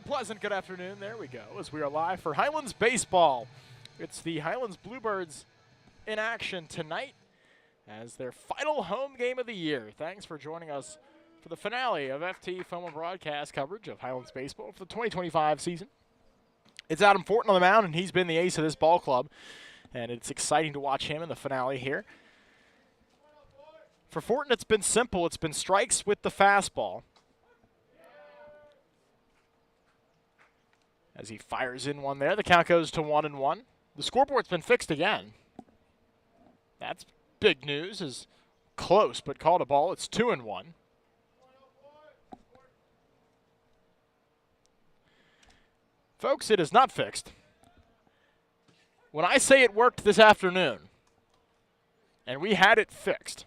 a pleasant good afternoon. There we go, as we are live for Highlands baseball. It's the Highlands Bluebirds in action tonight as their final home game of the year. Thanks for joining us for the finale of FT Film and Broadcast coverage of Highlands baseball for the 2025 season. It's Adam Fortin on the mound, and he's been the ace of this ball club, and it's exciting to watch him in the finale here. For Fortin, it's been simple. It's been strikes with the fastball. As he fires in one there, the count goes to 1-1. The scoreboard's been fixed again. That's big news. Is close, but called a ball. It's 2-1. Folks, it is not fixed. When I say it worked this afternoon, and we had it fixed,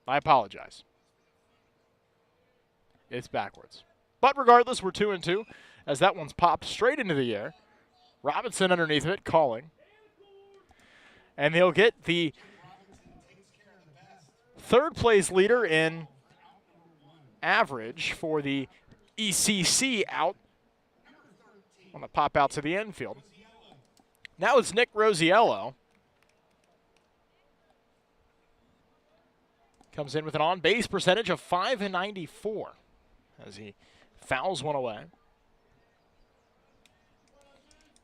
I apologize. It's backwards. But regardless, we're 2-2 as that one's popped straight into the air. Robinson underneath of it, calling. And they'll get the third place leader in average for the ECC out on the pop out to the infield. Now it's Nick Rosiello. Comes in with an on-base percentage of .594 as he fouls one away.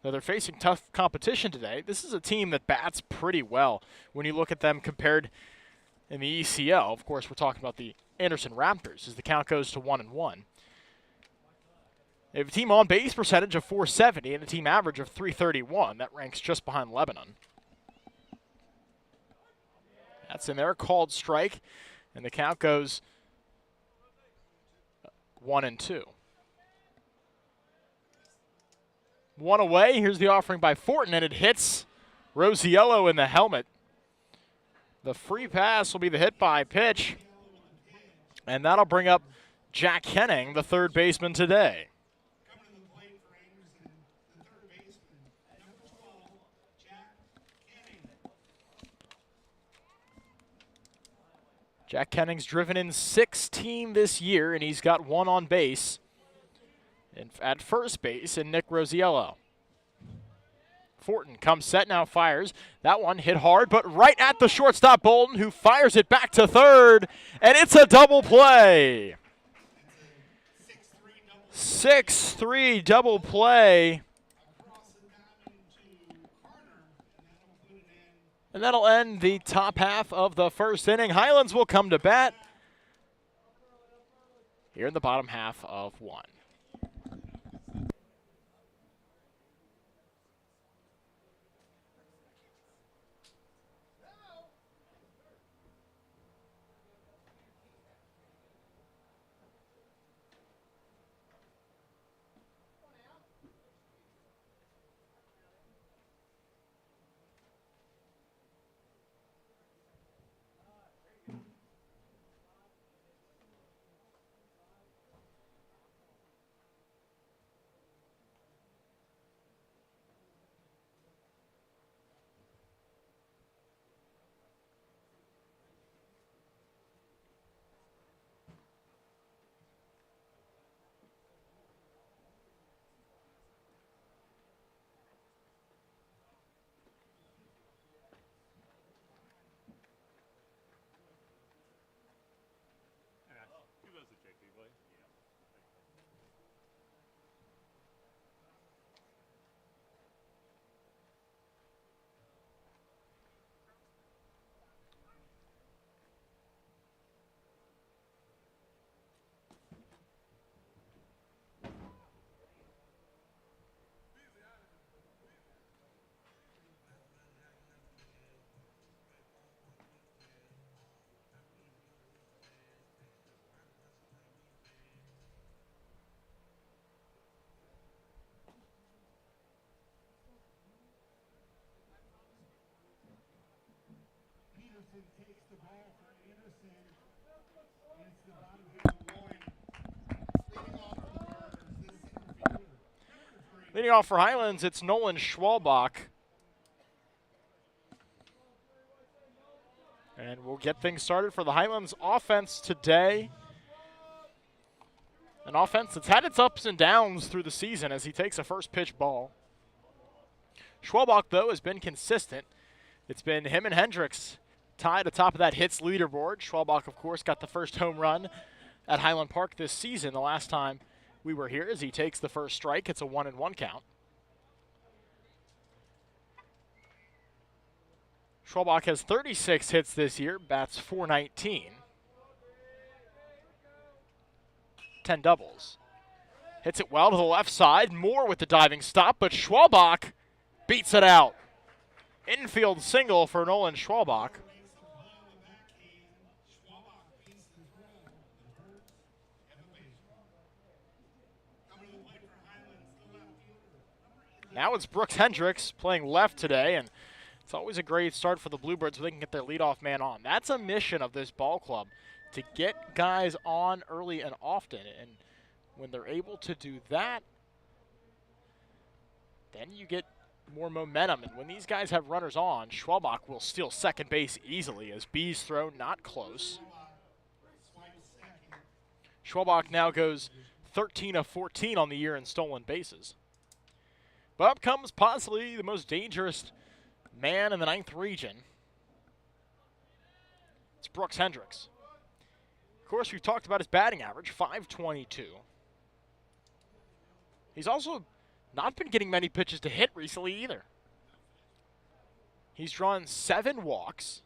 Now they're facing tough competition today. This is a team that bats pretty well when you look at them compared in the ECL. Of course, we're talking about the Anderson Raptors as the count goes to 1-1. They have a team on-base percentage of .470 and a team average of .331. That ranks just behind Lebanon. That's in there, called strike, and the count goes 1-2. One away. Here's the offering by Fortin, and it hits Rosiello in the helmet. The free pass will be the hit by pitch, and that'll bring up Jack Henning, the third baseman today. Jack Henning's driven in 16 this year, and he's got one on base and at first base in Nick Rosiello. Fortin comes set, now fires. That one hit hard, but right at the shortstop Bolden, who fires it back to third, and it's a double play. 6-3 double play. And that'll end the top half of the first inning. Highlands will come to bat here in the bottom half of one. Takes the ball for Anderson. It's the bottom half of one. Leading off for Highlands, it's Nolan Schwalbach. And we'll get things started for the Highlands offense today. An offense that's had its ups and downs through the season as he takes a first pitch ball. Schwalbach, though, has been consistent. It's been him and Hendricks tied atop of that hits leaderboard. Schwalbach, of course, got the first home run at Highland Park this season. The last time we were here as he takes the first strike. It's a 1-1 count. Schwalbach has 36 hits this year, bats .419. 10 doubles. Hits it well to the left side. Moore with the diving stop, but Schwalbach beats it out. Infield single for Nolan Schwalbach. Now it's Brooks Hendricks playing left today, and it's always a great start for the Bluebirds when they can get their leadoff man on. That's a mission of this ball club, to get guys on early and often. And when they're able to do that, then you get more momentum. And when these guys have runners on, Schwalbach will steal second base easily as B's throw not close. Schwalbach now goes 13 of 14 on the year in stolen bases. But up comes possibly the most dangerous man in the 9th region. It's Brooks Hendricks. Of course, we've talked about his batting average, .522. He's also not been getting many pitches to hit recently either. He's drawn 7 walks.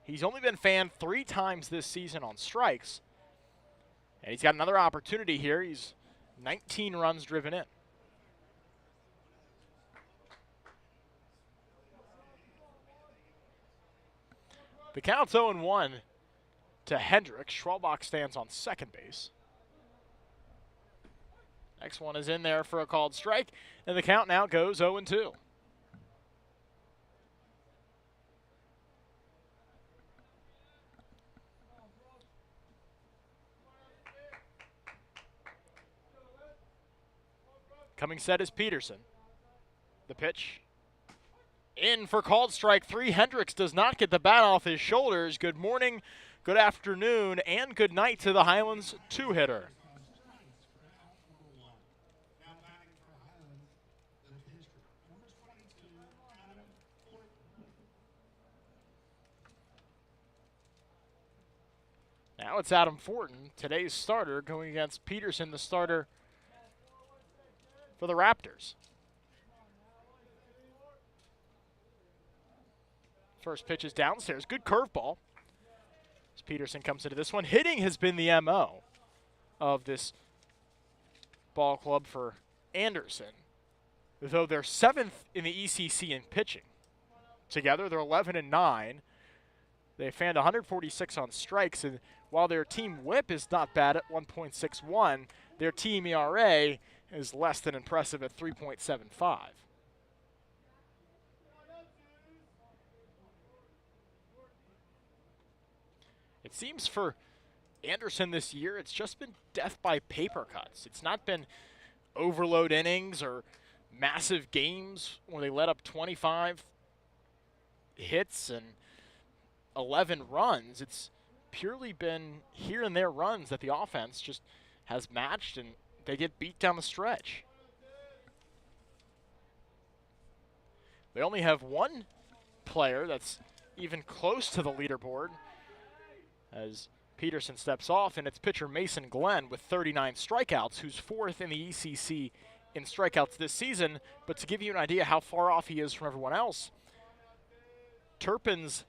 He's only been fanned 3 times this season on strikes. And he's got another opportunity here. He's 19 runs driven in. The count's 0-1 to Hendricks. Schwalbach stands on second base. Next one is in there for a called strike, and the count now goes 0-2. Coming set is Peterson. The pitch. In for called strike 3. Hendricks does not get the bat off his shoulders. Good morning, good afternoon, and good night to the Highlands 2-hitter. Now it's Adam Fortin, today's starter, going against Peterson, the starter for the Raptors. First pitch is downstairs. Good curveball. As Peterson comes into this one. Hitting has been the MO of this ball club for Anderson, though they're 7th in the ECC in pitching. Together, they're 11-9. They fanned 146 on strikes, and while their team whip is not bad at 1.61, their team ERA is less than impressive at 3.75. It seems for Anderson this year, it's just been death by paper cuts. It's not been overload innings or massive games where they let up 25 hits and 11 runs. It's purely been here and there runs that the offense just has matched, and they get beat down the stretch. They only have one player that's even close to the leaderboard as Peterson steps off, and it's pitcher Mason Glenn with 39 strikeouts, who's 4th in the ECC in strikeouts this season. But to give you an idea how far off he is from everyone else, Turpin's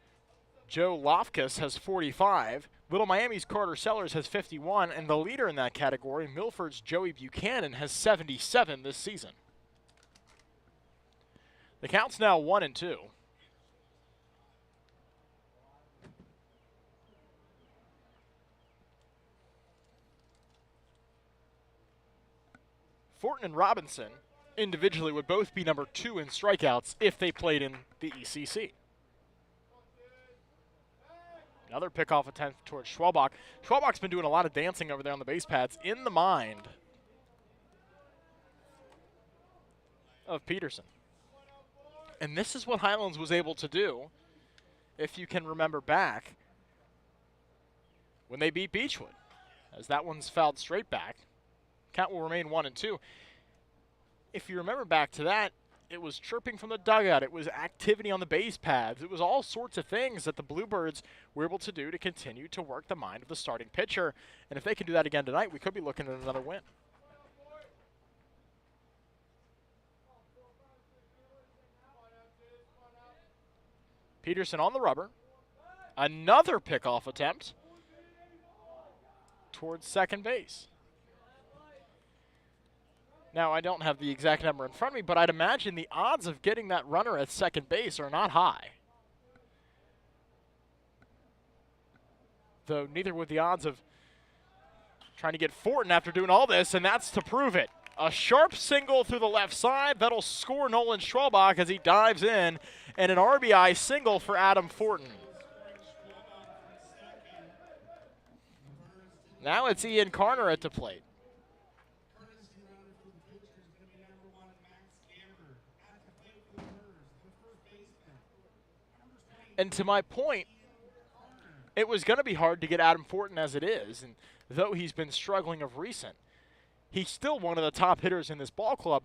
Joe Lofkus has 45, Little Miami's Carter Sellers has 51, and the leader in that category, Milford's Joey Buchanan, has 77 this season. The count's now 1-2. Fortin and Robinson individually would both be number 2 in strikeouts if they played in the ECC. Another pickoff attempt towards Schwalbach. Schwalbach's been doing a lot of dancing over there on the base pads in the mind of Peterson. And this is what Highlands was able to do, if you can remember back, when they beat Beechwood, as that one's fouled straight back. Count will remain 1-2. If you remember back to that, it was chirping from the dugout. It was activity on the base paths. It was all sorts of things that the Bluebirds were able to do to continue to work the mind of the starting pitcher. And if they can do that again tonight, we could be looking at another win. Peterson on the rubber. Another pickoff attempt towards second base. Now, I don't have the exact number in front of me, but I'd imagine the odds of getting that runner at second base are not high. Though neither would the odds of trying to get Fortin after doing all this, and that's to prove it. A sharp single through the left side. That'll score Nolan Schwalbach as he dives in, and an RBI single for Adam Fortin. Now it's Ian Carner at the plate. And to my point, it was going to be hard to get Adam Fortin as it is, and though he's been struggling of recent, he's still one of the top hitters in this ball club.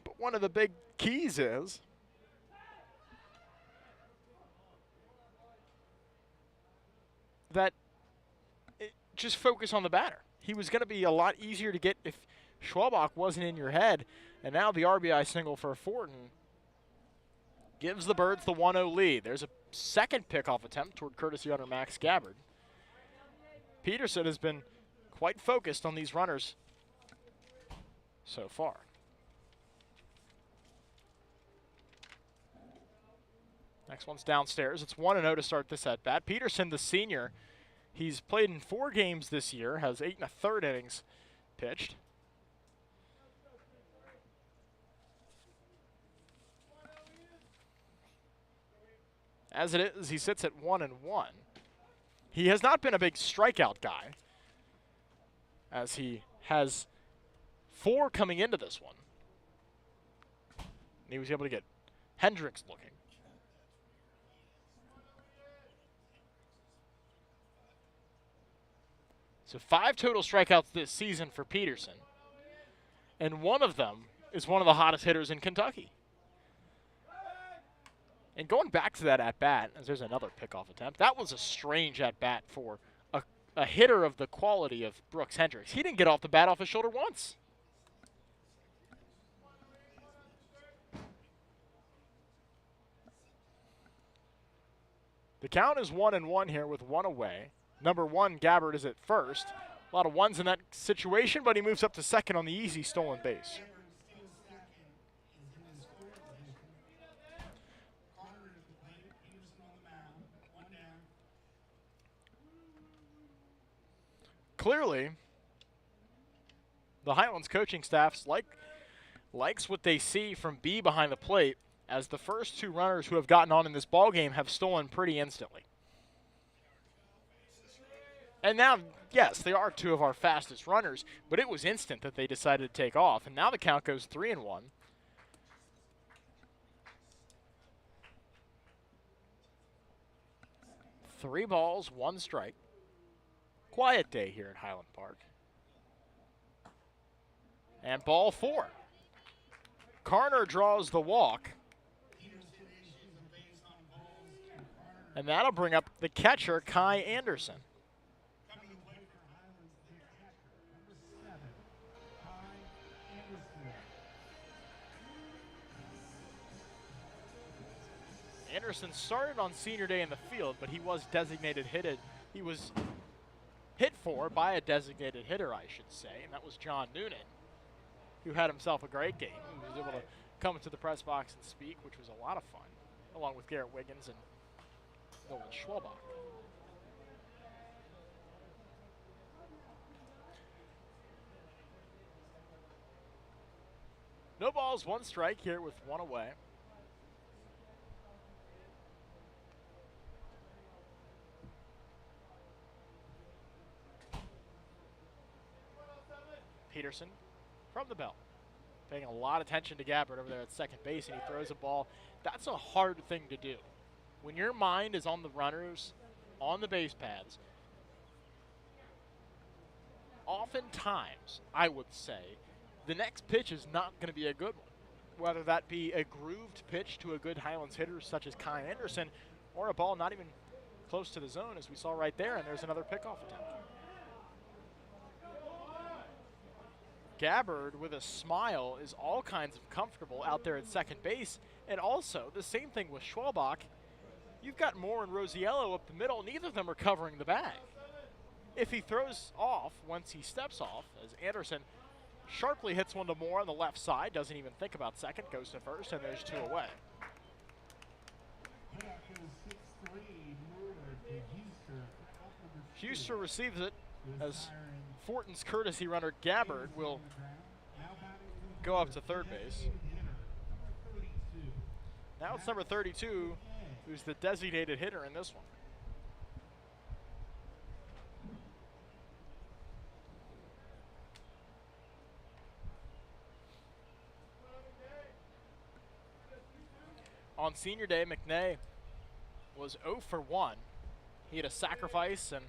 But one of the big keys is that just focus on the batter. He was going to be a lot easier to get if Schwalbach wasn't in your head, and now the RBI single for Fortin gives the Birds the 1-0 lead. There's a second pickoff attempt toward courtesy runner Max Gabbard. Peterson has been quite focused on these runners so far. Next one's downstairs. It's 1-0 to start this at-bat. Peterson, the senior, he's played in 4 games this year, has 8 1/3 innings pitched. As it is, he sits at 1-1. He has not been a big strikeout guy, as he has 4 coming into this one. And he was able to get Hendricks looking. So 5 total strikeouts this season for Peterson. And one of them is one of the hottest hitters in Kentucky. And going back to that at-bat, as there's another pickoff attempt, that was a strange at-bat for a hitter of the quality of Brooks Hendricks. He didn't get off the bat off his shoulder once. The count is 1-1 here with 1 away. Number 1, Gabbard, is at first. A lot of ones in that situation, but he moves up to second on the easy stolen base. Clearly, the Highlands coaching staff likes what they see from B behind the plate, as the first 2 runners who have gotten on in this ball game have stolen pretty instantly. And now, yes, they are 2 of our fastest runners, but it was instant that they decided to take off, and now the count goes 3-1. Three balls, 1 strike. Quiet day here at Highland Park. And ball 4. Carner draws the walk. And that'll bring up the catcher, Kai Anderson. Anderson started on senior day in the field, but he was designated hitted. He was hit for by a designated hitter, I should say, and that was John Noonan, who had himself a great game. He was able to come into the press box and speak, which was a lot of fun, along with Garrett Wiggins and Nolan Schwalbach. No balls, 1 strike here with 1 away. Peterson from the belt, paying a lot of attention to Gabbard over there at second base, and he throws a ball. That's a hard thing to do. When your mind is on the runners, on the base paths, oftentimes, I would say, the next pitch is not going to be a good one. Whether that be a grooved pitch to a good Highlands hitter such as Kai Anderson, or a ball not even close to the zone, as we saw right there, and there's another pickoff attempt. Gabbard, with a smile, is all kinds of comfortable out there at second base, and also, the same thing with Schwalbach. You've got Moore and Rosiello up the middle, neither of them are covering the bag. If he throws off once he steps off, as Anderson sharply hits one to Moore on the left side, doesn't even think about second, goes to first, and there's 2 away. Huster receives it as Fortin's courtesy runner Gabbard will go up to third base. Now it's number 32, who's the designated hitter in this one. On senior day, McNay was 0 for 1. He had a sacrifice and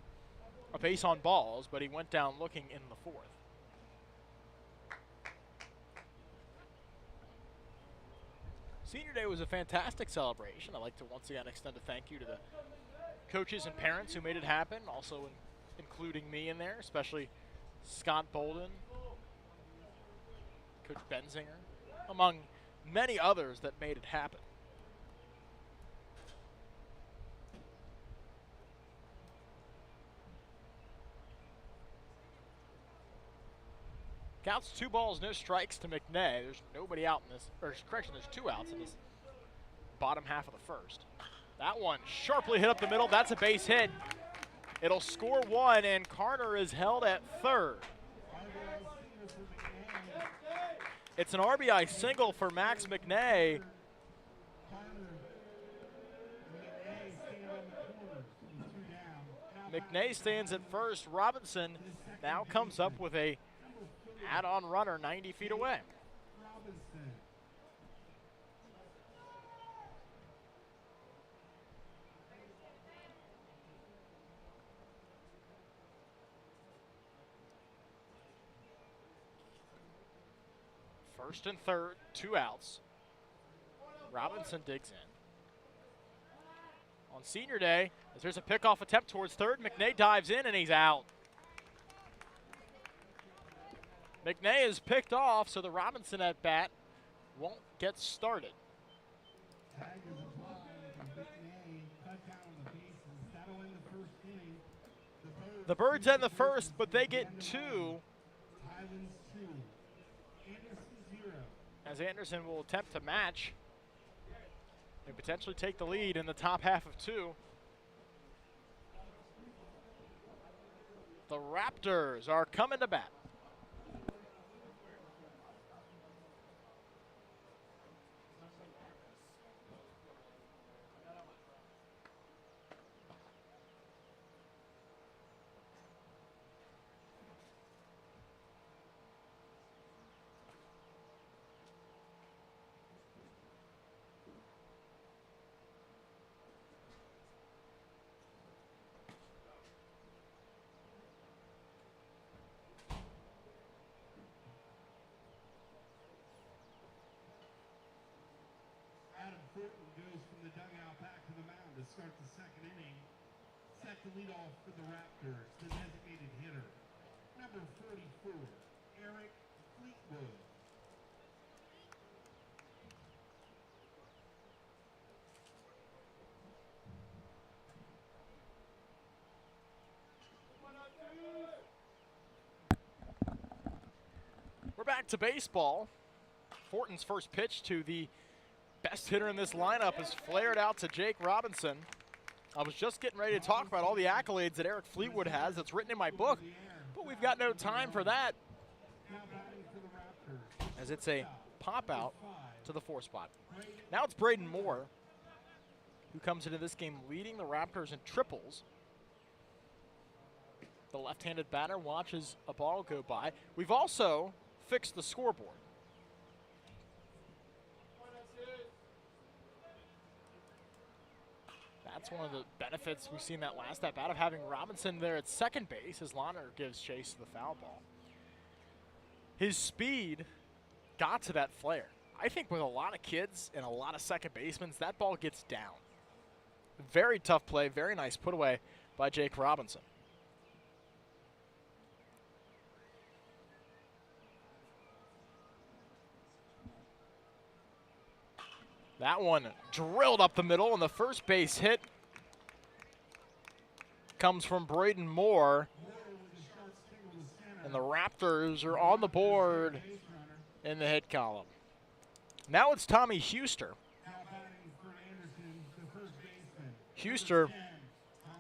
a base on balls, but he went down looking in the 4th. Senior day was a fantastic celebration. I'd like to once again extend a thank you to the coaches and parents who made it happen, also including me in there, especially Scott Bolden, Coach Benzinger, among many others that made it happen. Counts 2 balls, no strikes to McNay. There's nobody out in this, or correction, there's 2 outs in this bottom half of the first. That one sharply hit up the middle. That's a base hit. It'll score 1, and Carter is held at third. It's an RBI single for Max McNay. McNay stands at first. Robinson now comes up with a add-on runner 90 feet away. First and third, 2 outs. Robinson digs in. On senior day, as there's a pickoff attempt towards third, McNay dives in and he's out. McNay is picked off, so the Robinson at bat won't get started. Tag is applied, and McNay cut down on the bases. That'll end the first inning. The Birds end the first, but they get 2. Highlands 2, Anderson 0. As Anderson will attempt to match and potentially take the lead in the top half of 2. The Raptors are coming to bat. Fortin goes from the dugout back to the mound to start the second inning. Set to lead off for the Raptors, the designated hitter, number 44, Eric Fleetwood. We're back to baseball. Fortin's first pitch to the best hitter in this lineup is flared out to Jake Robinson. I was just getting ready to talk about all the accolades that Eric Fleetwood has. That's written in my book, but we've got no time for that, as it's a pop out to the 4 spot. Now it's Braden Moore, who comes into this game leading the Raptors in triples. The left-handed batter watches a ball go by. We've also fixed the scoreboard. That's one of the benefits we've seen that last at bat of having Robinson there at second base as Lahner gives chase to the foul ball. His speed got to that flare. I think with a lot of kids and a lot of second basemen, that ball gets down. Very tough play, very nice put away by Jake Robinson. That one drilled up the middle, and the first base hit comes from Braden Moore. And the Raptors are on the board in the hit column. Now it's Tommy Huster. Huster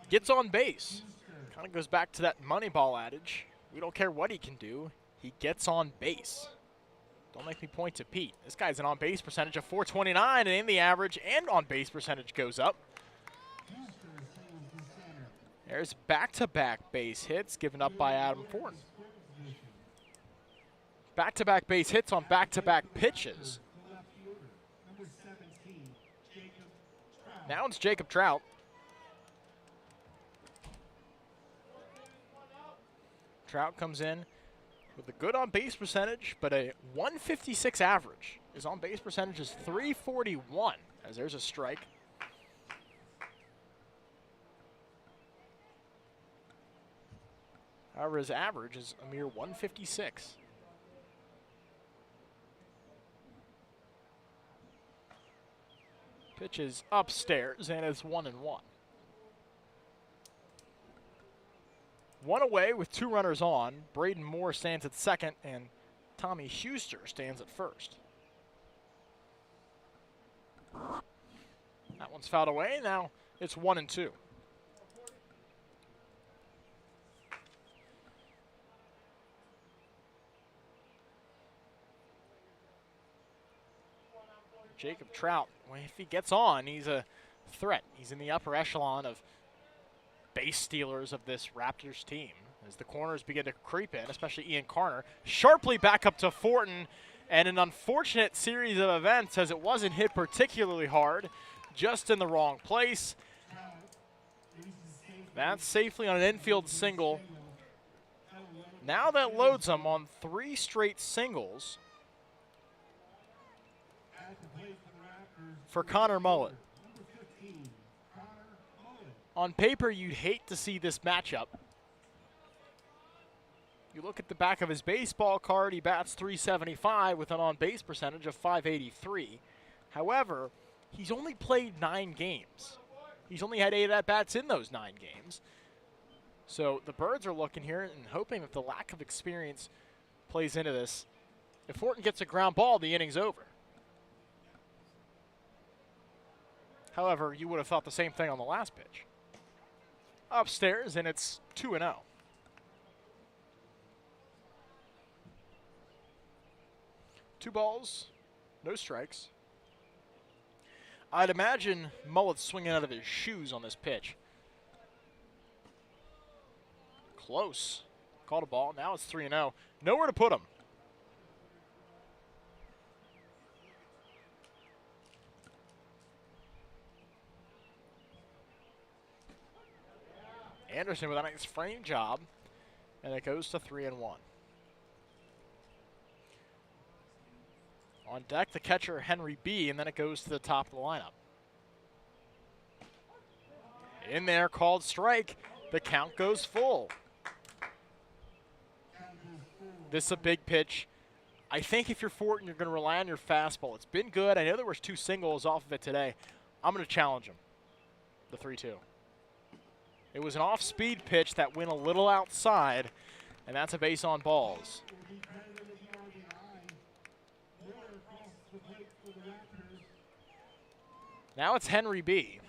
gets on base. Kind of goes back to that Moneyball adage. We don't care what he can do. He gets on base. Don't make me point to Pete. This guy's an on-base percentage of .429, and in the average and on-base percentage goes up. There's back-to-back base hits given up by Adam Fortin. Back-to-back base hits on back-to-back pitches. Now it's Jacob Trout. Trout comes in with a good on-base percentage, but a 156 average. His on-base percentage is .341, as there's a strike. However, his average is a mere 156. Pitch is upstairs, and it's 1-1. One away with two runners on. Braden Moore stands at second, and Tommy Huster stands at first. That one's fouled away. Now it's 1-2. Jacob Trout, well, if he gets on, he's a threat. He's in the upper echelon of base stealers of this Raptors team. As the corners begin to creep in, especially Ian Carner, sharply back up to Fortin, and an unfortunate series of events as it wasn't hit particularly hard, just in the wrong place. That's safely on an infield single. Now that loads him on 3 straight singles for Connor Mullet. On paper, you'd hate to see this matchup. You look at the back of his baseball card, he bats .375 with an on-base percentage of .583. However, he's only played 9 games. He's only had 8 at-bats in those 9 games. So the Birds are looking here and hoping that the lack of experience plays into this. If Fortin gets a ground ball, the inning's over. However, you would have thought the same thing on the last pitch. Upstairs, and it's 2-0. Two balls, no strikes. I'd imagine Mullet's swinging out of his shoes on this pitch. Close. Called a ball. Now it's 3-0. Nowhere to put him. Anderson with a nice frame job, and it goes to 3-1. On deck, the catcher, Henry B., and then it goes to the top of the lineup. In there, called strike. The count goes full. This is a big pitch. I think if you're Fortin, you're going to rely on your fastball. It's been good. I know there was 2 singles off of it today. I'm going to challenge him. The 3-2. It was an off-speed pitch that went a little outside, and that's a base on balls. Now it's Henry B.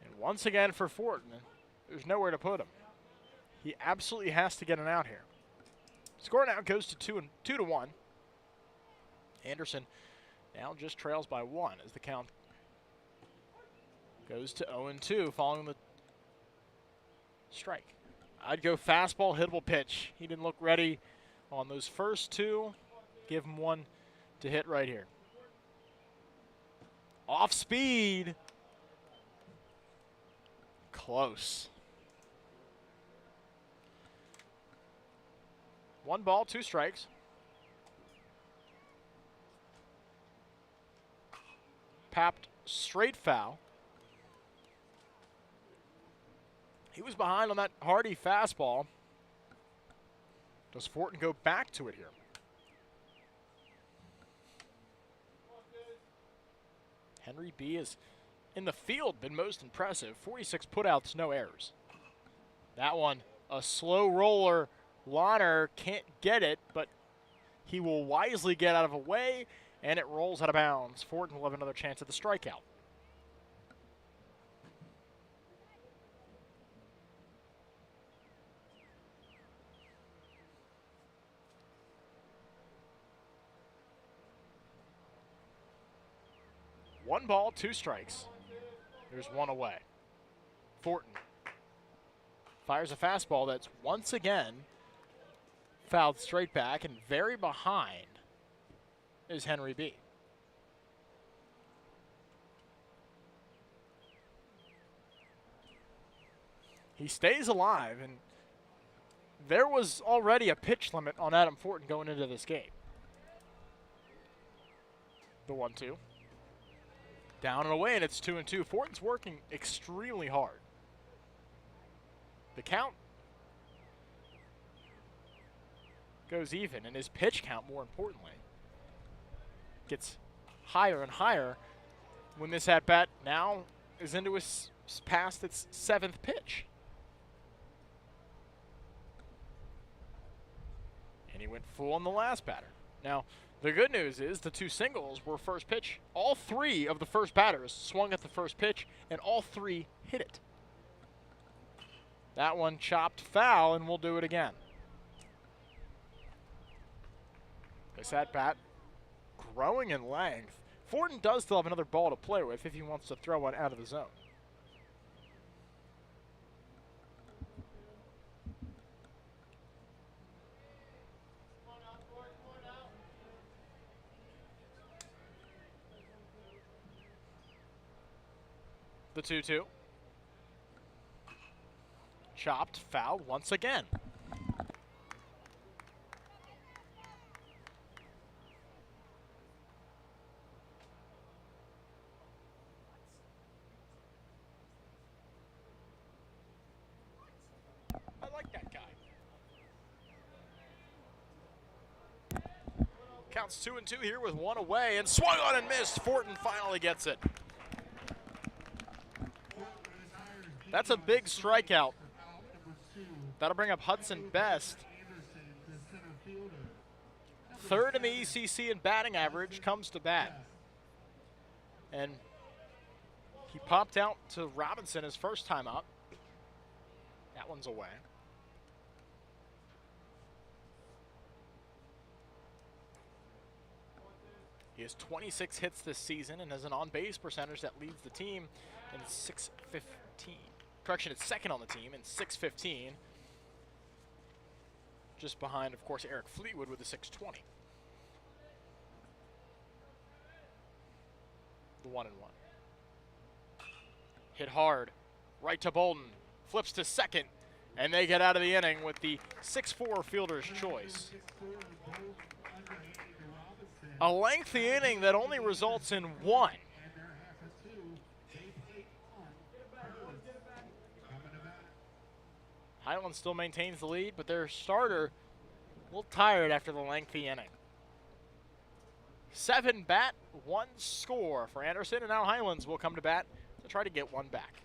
And once again for Fortin, there's nowhere to put him. He absolutely has to get an out here. Score now goes to 2-1. Anderson now just trails by 1 as the count goes to 0-2 following the strike. I'd go fastball, hittable pitch. He didn't look ready on those first two. Give him one to hit right here. Off speed. Close. 1 ball, 2 strikes. Papped straight foul. He was behind on that Hardy fastball. Does Fortin go back to it here? Henry B is in the field, been most impressive. 46 putouts, no errors. That one, a slow roller. Lawner can't get it, but he will wisely get out of the way, and it rolls out of bounds. Fortin will have another chance at the strikeout. One ball, 2 strikes. There's one away. Fortin fires a fastball that's once again fouled straight back, and very behind is Henry B. He stays alive, and there was already a pitch limit on Adam Fortin going into this game. The 1-2. Down and away, and it's 2-2. Fortin's working extremely hard. The count goes even, and his pitch count, more importantly, gets higher and higher when this at-bat now is into his past its 7th pitch. And he went full on the last batter. Now, the good news is the 2 singles were first pitch. All 3 of the first batters swung at the first pitch, and all 3 hit it. That one chopped foul, and we'll do it again. This at-bat growing in length. Fortin does still have another ball to play with if he wants to throw one out of the zone. The 2-2. Chopped, foul once again. I like that guy. Counts 2-2 here with 1 away, and swung on and missed. Fortin finally gets it. That's a big strikeout. That'll bring up Hudson Best. 3rd in the ECC in batting average, comes to bat. And he popped out to Robinson his first time up. That one's away. He has 26 hits this season and has an on-base percentage that leads the team in 615. Correction, it's 2nd on the team in 615. Just behind, of course, Eric Fleetwood with the 620. The 1-1. Hit hard. Right to Bolden. Flips to second. And they get out of the inning with the 6-4 fielder's choice. A lengthy inning that only results in 1. Highlands still maintains the lead, but their starter a little tired after the lengthy inning. 7 bat, 1 score for Anderson, and now Highlands will come to bat to try to get 1 back.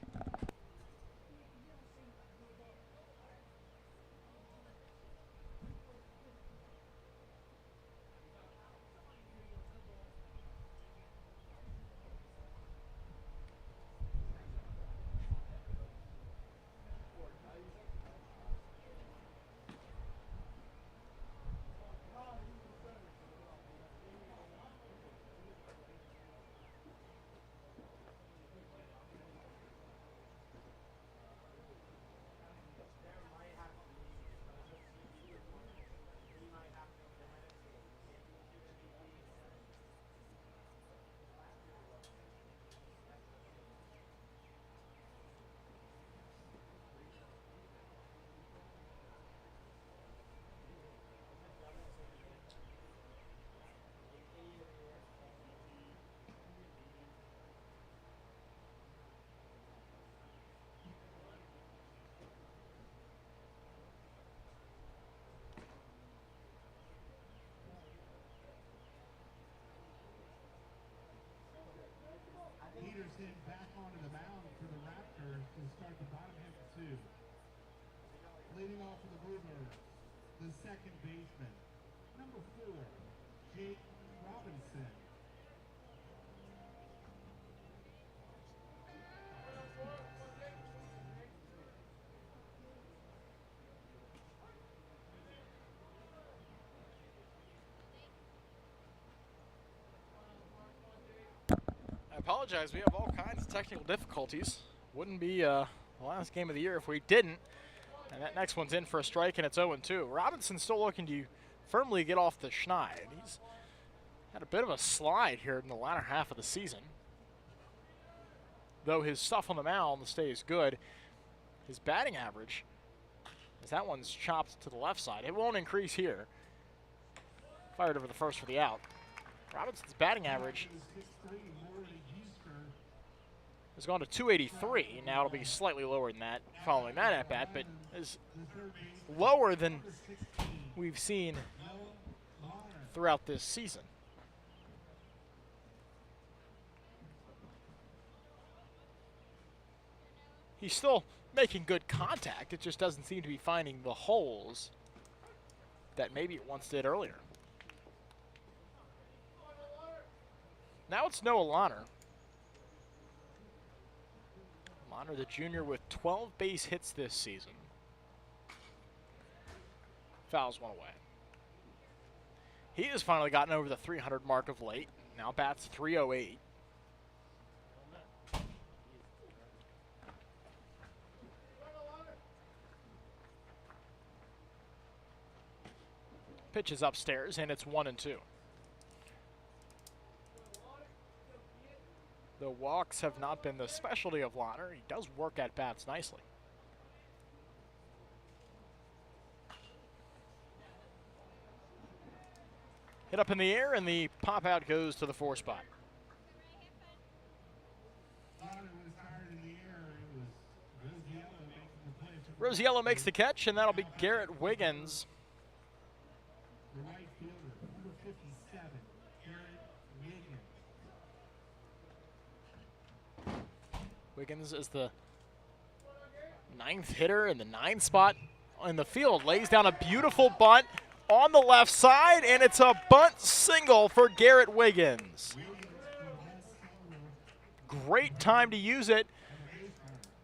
Leading off for the Bluebirds, the second baseman, number 4, Jake Robinson. I apologize. We have all kinds of technical difficulties. Wouldn't be the last game of the year if we didn't. And that next one's in for a strike, and it's 0-2. Robinson's still looking to firmly get off the schneid. He's had a bit of a slide here in the latter half of the season. Though his stuff on the mound stays good, his batting average, as that one's chopped to the left side, it won't increase here. Fired over the first for the out. Robinson's batting average has gone to 283. Now it'll be slightly lower than that following that at bat, but is lower than we've seen throughout this season. He's still making good contact. It just doesn't seem to be finding the holes that maybe it once did earlier. Now it's Noah Lahner. Lahner, the junior, with 12 base hits this season. Fouls one away. He has finally gotten over the 300 mark of late. Now bats .308. Pitch is upstairs, and it's 1-2. The walks have not been the specialty of Lahner. He does work at bats nicely. Hit up in the air, and the pop out goes to the 4 spot. Rosiello makes the catch, and that'll be Garrett Wiggins. The right fielder, number 57, Garrett Wiggins. Wiggins is the 9th hitter in the 9 spot in the field. Lays down a beautiful bunt on the left side, and it's a bunt single for Garrett Wiggins. Great time to use it,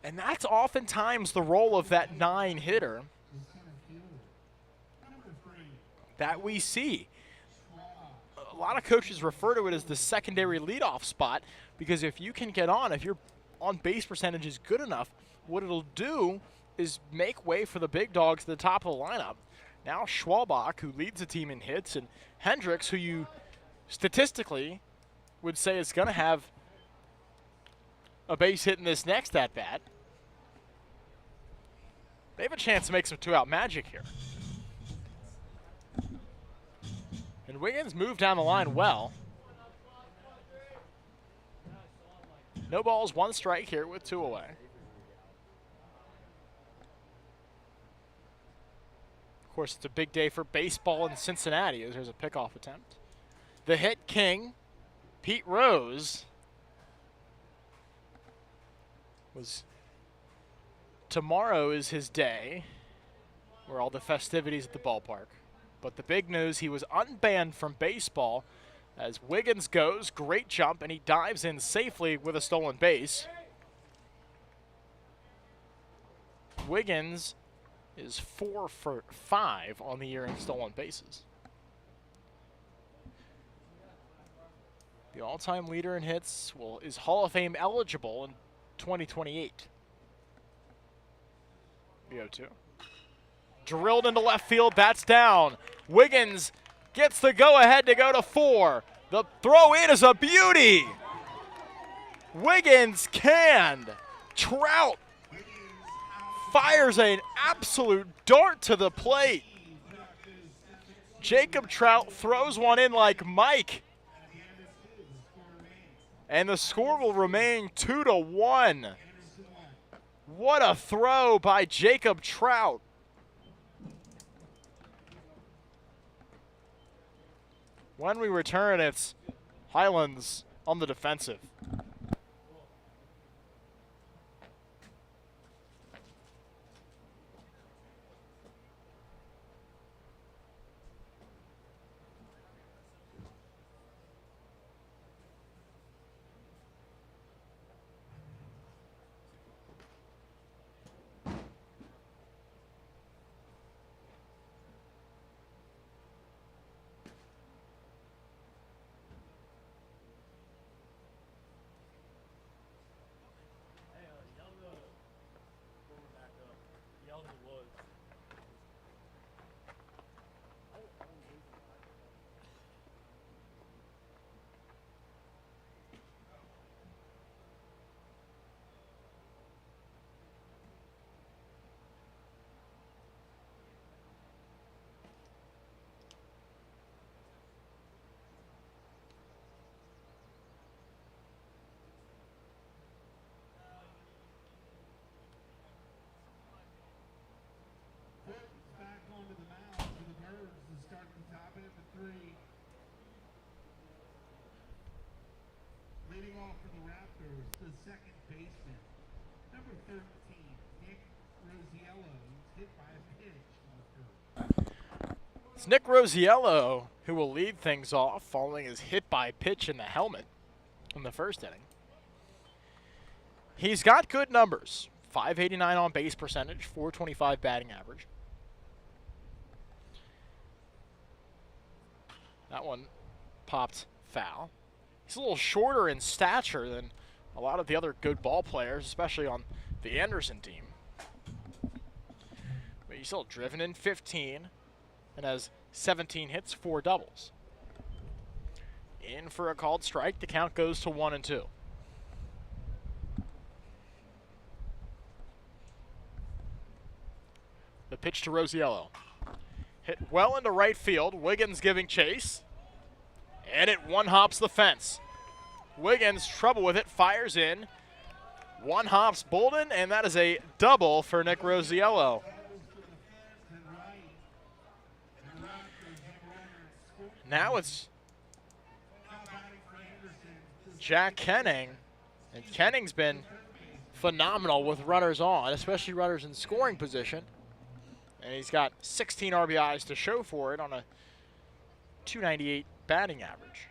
and that's oftentimes the role of that 9 hitter that we see. A lot of coaches refer to it as the secondary leadoff spot, because if you can get on, if your on-base percentage is good enough, what it'll do is make way for the big dogs at the top of the lineup. Now Schwalbach, who leads the team in hits, and Hendricks, who you statistically would say is going to have a base hit in this next at-bat. They have a chance to make some 2-out magic here. And Wiggins moved down the line well. No balls, 1 strike here with 2 away. Of course, it's a big day for baseball in Cincinnati as there's a pickoff attempt. The hit king, Pete Rose, tomorrow is his day, where all the festivities at the ballpark. But the big news, he was unbanned from baseball as Wiggins goes. Great jump, and he dives in safely with a stolen base. Wiggins is 4 for 5 on the year in stolen bases. The all-time leader in hits is Hall of Fame eligible in 2028. The 0-2. Drilled into left field, that's down. Wiggins gets the go-ahead to go to 4. The throw in is a beauty. Wiggins canned. Trout fires an absolute dart to the plate. Jacob Trout throws one in like Mike. And the score will remain 2-1. What a throw by Jacob Trout. When we return, it's Highlands on the defensive. off for the Raptors, the second baseman, number 13, Nick Rosiello, hit by a pitch in the first. It's Nick Rosiello who will lead things off following his hit by pitch in the helmet in the first inning. He's got good numbers. 589 on base percentage, 425 batting average. That one popped foul. He's a little shorter in stature than a lot of the other good ball players, especially on the Anderson team. But he's still driven in 15 and has 17 hits, 4 doubles. In for a called strike. The count goes to 1-2. The pitch to Rosiello. Hit well into right field. Wiggins giving chase. And it one-hops the fence. Wiggins, trouble with it, fires in. One-hops Bolden, and that is a double for Nick Rosiello. Now it's Jack Kenning. And Kenning's been phenomenal with runners on, especially runners in scoring position. And he's got 16 RBIs to show for it on a 298 batting average.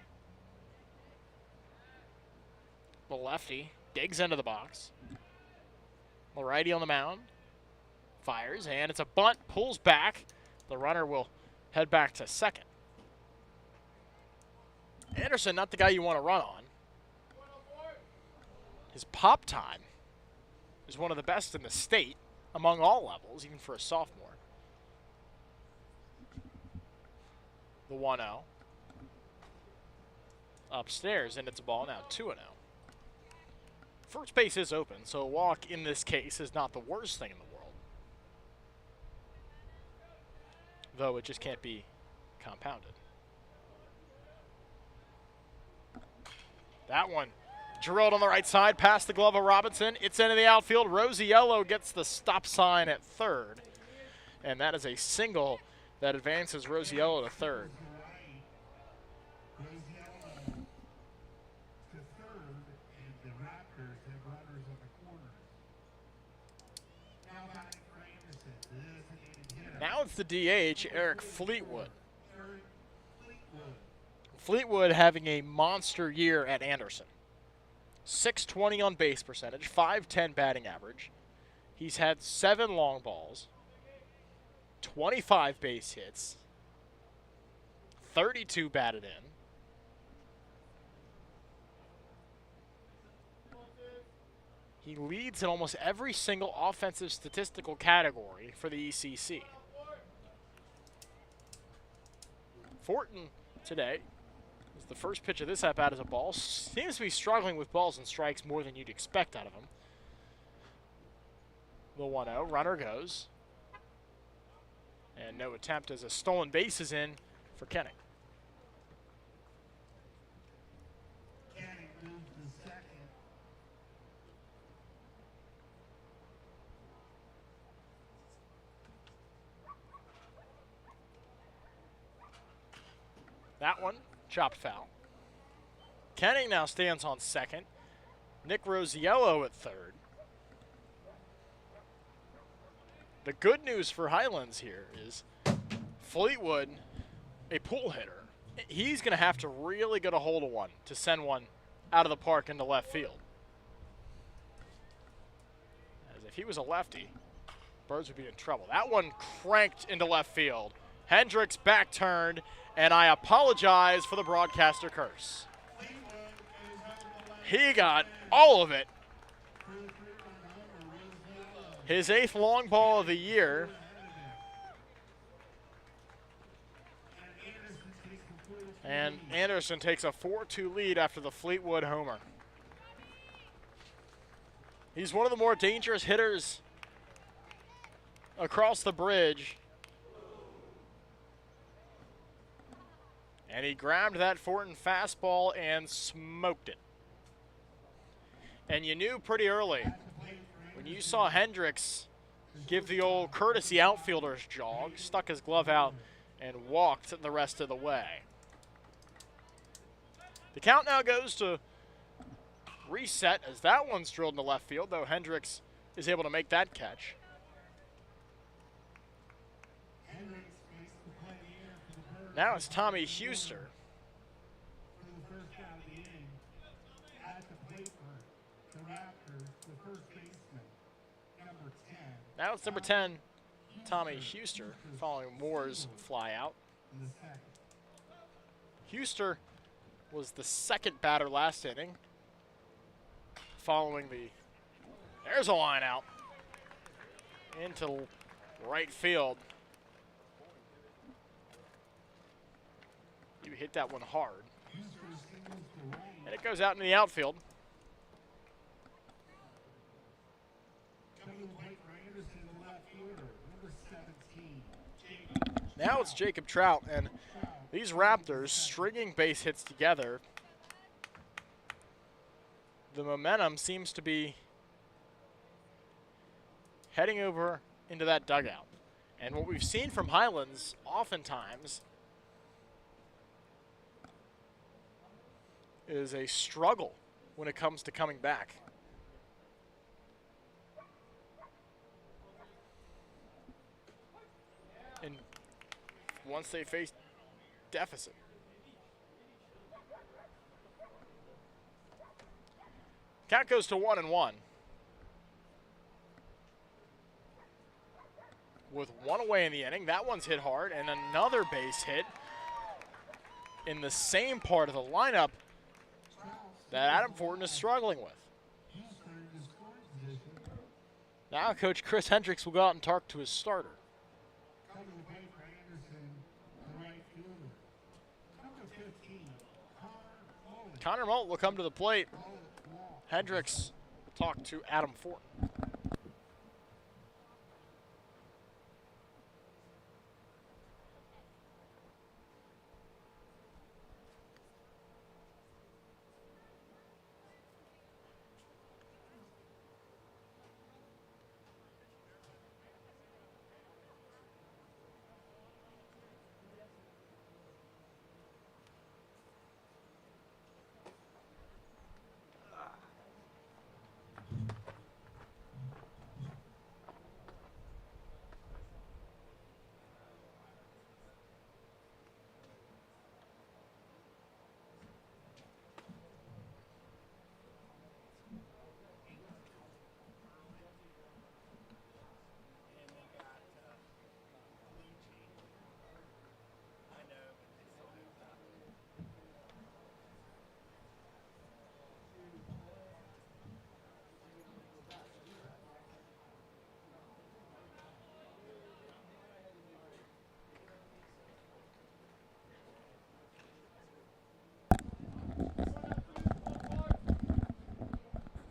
The lefty digs into the box. The righty on the mound. Fires, and it's a bunt, pulls back. The runner will head back to second. Anderson, not the guy you want to run on. His pop time is one of the best in the state among all levels, even for a sophomore. The 1-0. Upstairs, and it's a ball now, 2-0. First base is open, so a walk in this case is not the worst thing in the world. Though it just can't be compounded. That one drilled on the right side, past the glove of Robinson. It's into the outfield. Rosiello gets the stop sign at third. And that is a single that advances Rosiello to third. Now it's the DH, Eric Fleetwood. Fleetwood having a monster year at Anderson. 620 on base percentage, 510 batting average. He's had 7 long balls, 25 base hits, 32 batted in. He leads in almost every single offensive statistical category for the ECC. Fortin today is the first pitch of this at-bat as a ball. Seems to be struggling with balls and strikes more than you'd expect out of him. The 1-0, runner goes. And no attempt as a stolen base is in for Kenning. That one, chopped foul. Kenning now stands on second. Nick Rosiello at third. The good news for Highlands here is Fleetwood, a pull hitter, he's going to have to really get a hold of one to send one out of the park into left field. As if he was a lefty, Birds would be in trouble. That one cranked into left field. Hendricks back turned, and I apologize for the broadcaster curse. He got all of it. His 8th long ball of the year. And Anderson takes a 4-2 lead after the Fleetwood homer. He's one of the more dangerous hitters across the bridge. And he grabbed that Fortin fastball and smoked it. And you knew pretty early when you saw Hendricks give the old courtesy outfielder's jog, stuck his glove out, and walked the rest of the way. The count now goes to reset as that one's drilled into left field, though Hendricks is able to make that catch. Now it's Tommy Huster. Now it's number 10, Tommy Huster, following Moore's fly out. Huster was the second batter last inning, following the, there's a line out into right field. You hit that one hard. And it goes out in the outfield. Now it's Jacob Trout, and these Raptors stringing base hits together. The momentum seems to be heading over into that dugout. And what we've seen from Highlands oftentimes is a struggle when it comes to coming back. And once they face deficit. Count goes to 1-1. With one away in the inning, that one's hit hard, and another base hit in the same part of the lineup that Adam Fortin is struggling with. Now Coach Chris Hendricks will go out and talk to his starter. Connor Molt will come to the plate. Hendricks will talk to Adam Fortin.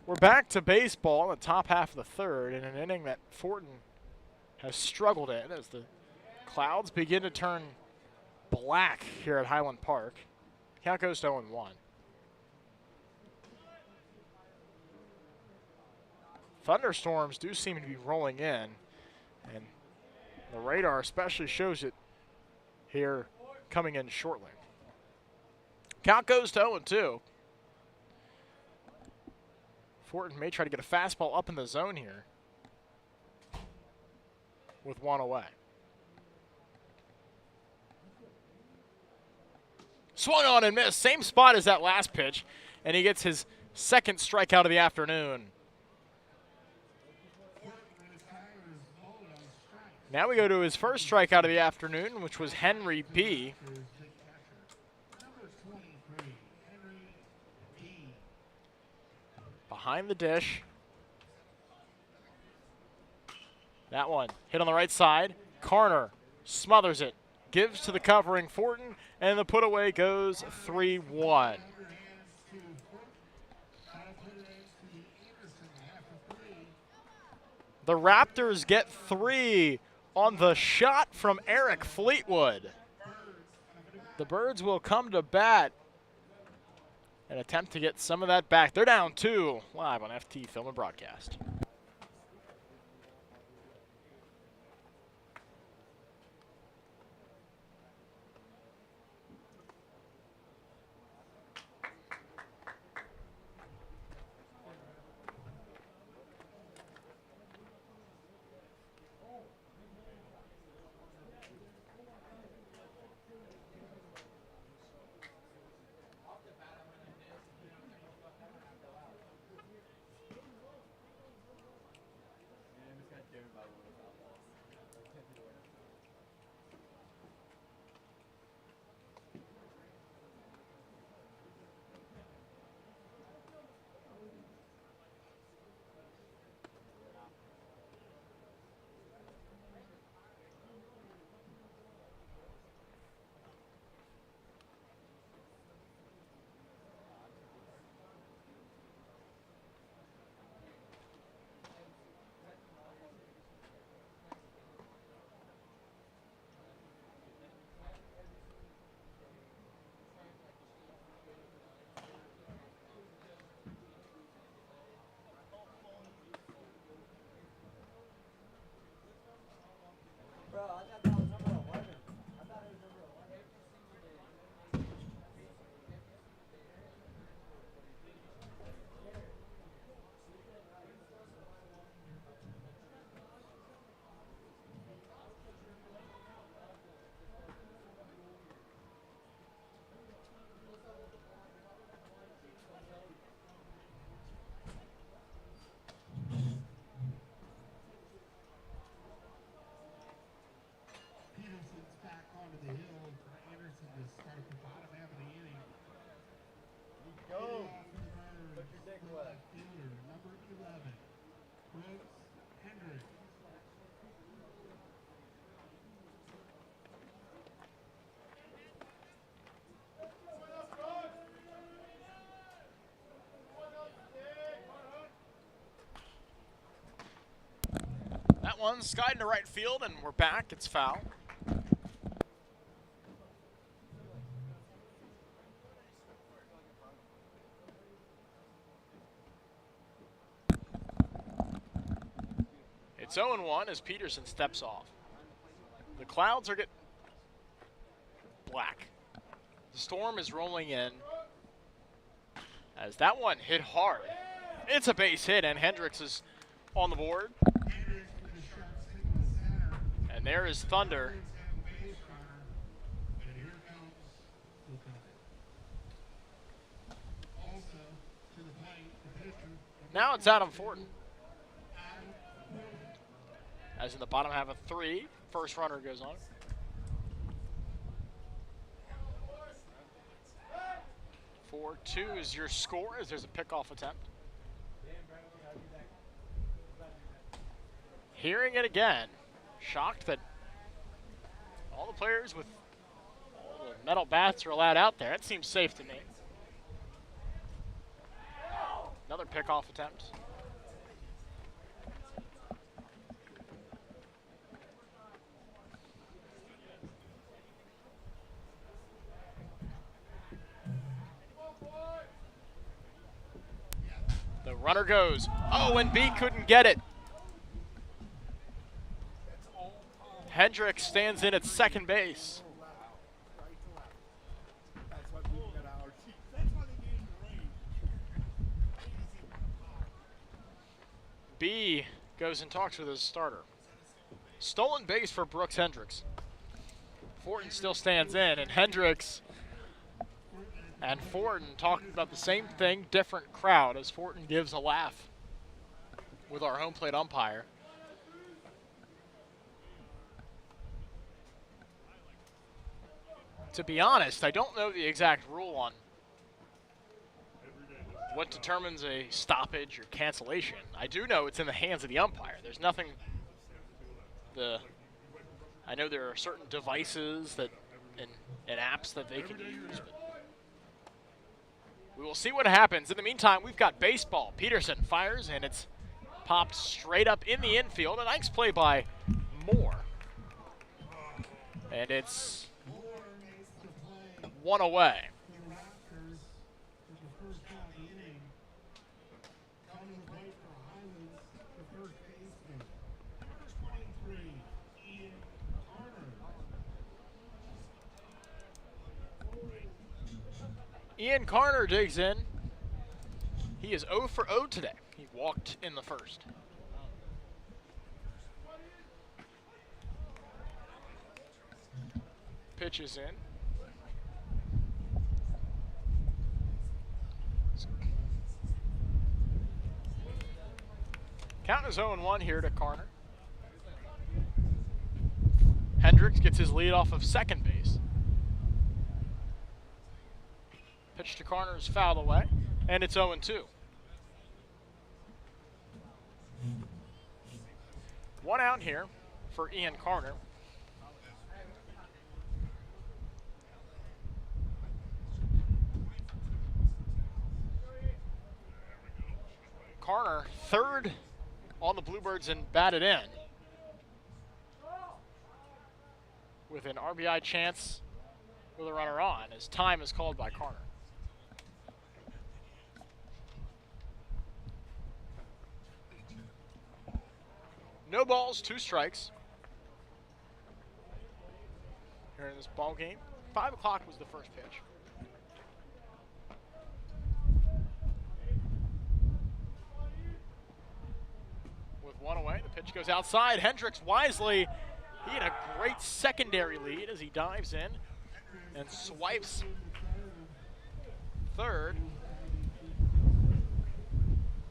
We're back to baseball in the top half of the third in an inning that Fortin has struggled in as the clouds begin to turn black here at Highland Park. Count goes to 0-1. Thunderstorms do seem to be rolling in, and the radar especially shows it here coming in shortly. Count goes to 0-2. Fortin may try to get a fastball up in the zone here with one away. Swung on and missed. Same spot as that last pitch, and he gets his second strikeout of the afternoon. Now we go to his first strikeout of the afternoon, which was Henry B. Behind the dish. That one hit on the right side. Carner smothers it. Gives to the covering Fortin, and the put away goes 3-1. The Raptors get 3 on the shot from Eric Fleetwood. The Birds will come to bat and attempt to get some of that back. They're down 2 live on FT Film and Broadcast. to start the bottom half of the inning. Go. Put your dick away. Fielder, number 11, Brooks Hendricks. That one's skied to right field, and we're back. It's foul. It's 0-1 as Peterson steps off. The clouds are getting black. The storm is rolling in as that one hit hard. It's a base hit, and Hendricks is on the board. And there is Thunder. Now it's Adam Fortin. As in the bottom half of 3, first runner goes on. Four 4-2 is your score as there's a pickoff attempt. Hearing it again. Shocked that all the players with all the metal bats are allowed out there. That seems safe to me. Another pickoff attempt. The runner goes. Oh, and B couldn't get it. Hendricks stands in at second base. B goes and talks with his starter. Stolen base for Brooks Hendricks. Fortin still stands in, and Hendricks and Fortin talking about the same thing, different crowd, as Fortin gives a laugh with our home plate umpire. To be honest, I don't know the exact rule on what determines a stoppage or cancellation. I do know it's in the hands of the umpire. There's nothing. I know there are certain devices that and apps that they can use. But we will see what happens. In the meantime, we've got baseball. Peterson fires, and it's popped straight up in the infield. A nice play by Moore. And it's one away. Ian Carter digs in. He is 0 for 0 today. He walked in the first. Pitch is in. Count is 0-1 here to Carter. Hendricks gets his lead off of second base. Pitch to Carter is fouled away, and it's 0-2. One out here for Ian Carter. Carter, third on the Bluebirds and batted in, with an RBI chance with a runner on, as time is called by Carter. No balls, 2 strikes here in this ball game. 5 o'clock was the first pitch. With one away, the pitch goes outside. Hendricks wisely, he had a great secondary lead as he dives in and swipes third.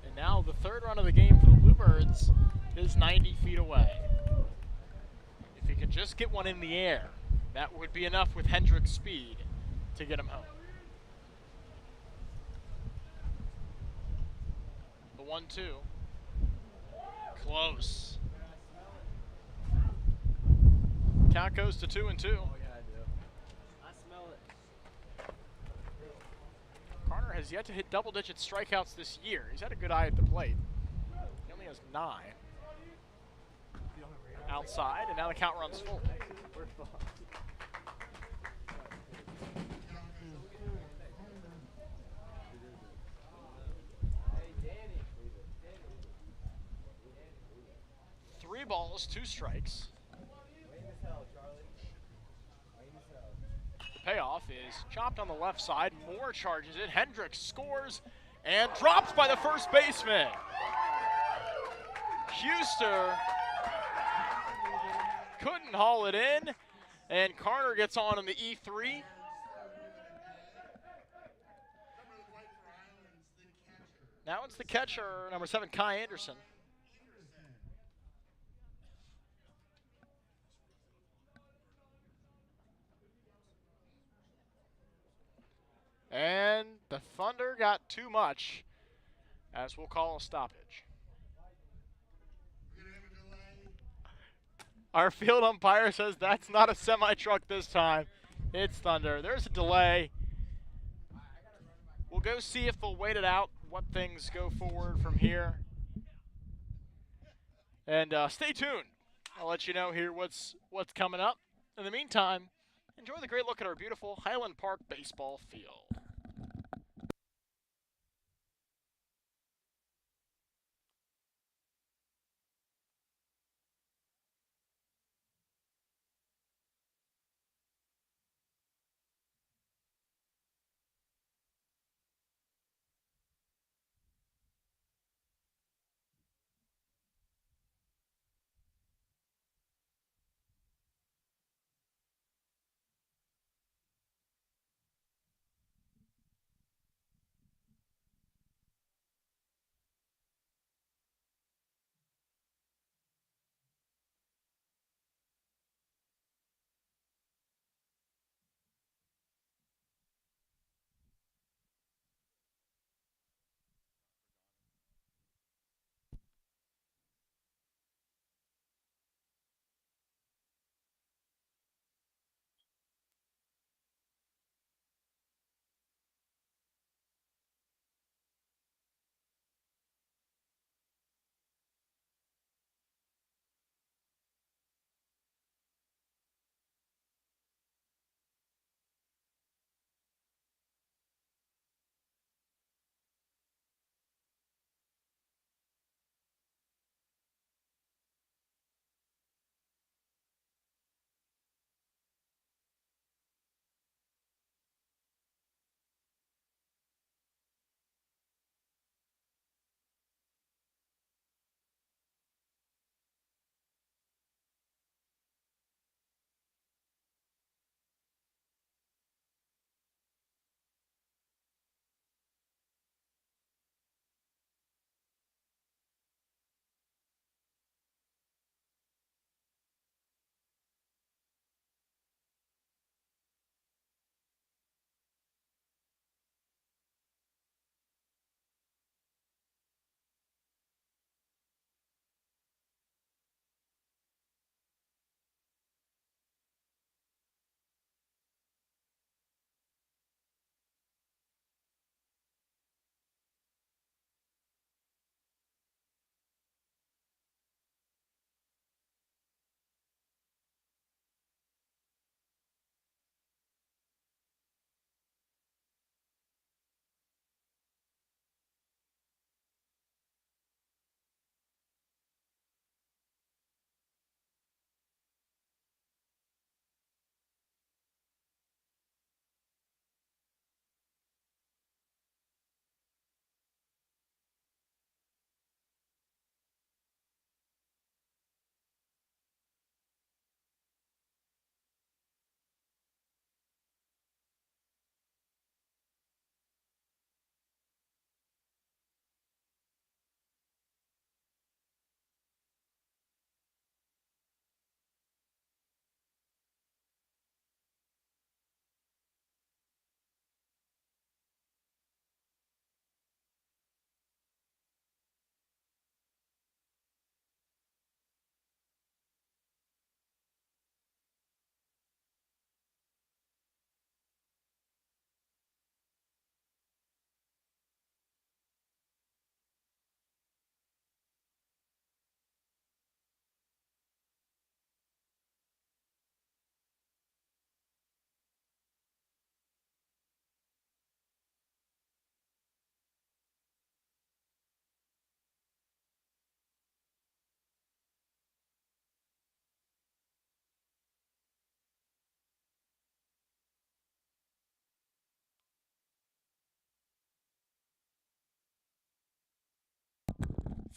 And now the third run of the game for the Bluebirds is 90 feet away. If he could just get one in the air, That would be enough with Hendrick's speed to get him home. The 1-2. Close. Count goes to 2-2. Oh, yeah, I do. I smell it. Carter has yet to hit double-digit strikeouts this year. He's had a good eye at the plate. He only has 9. Outside, and now the count runs full. We're fucked. 3 balls, 2 strikes. The payoff is chopped on the left side. Moore charges it. Hendricks scores and dropped by the first baseman. Huster couldn't haul it in, and Carter gets on in the E3. Now it's the catcher, number 7, Kai Anderson. And the Thunder got too much, as we'll call a stoppage. Our field umpire says that's not a semi-truck this time. It's Thunder. There's a delay. We'll go see if they'll wait it out, what things go forward from here. And stay tuned. I'll let you know here what's coming up. In the meantime, enjoy the great look at our beautiful Highland Park baseball field.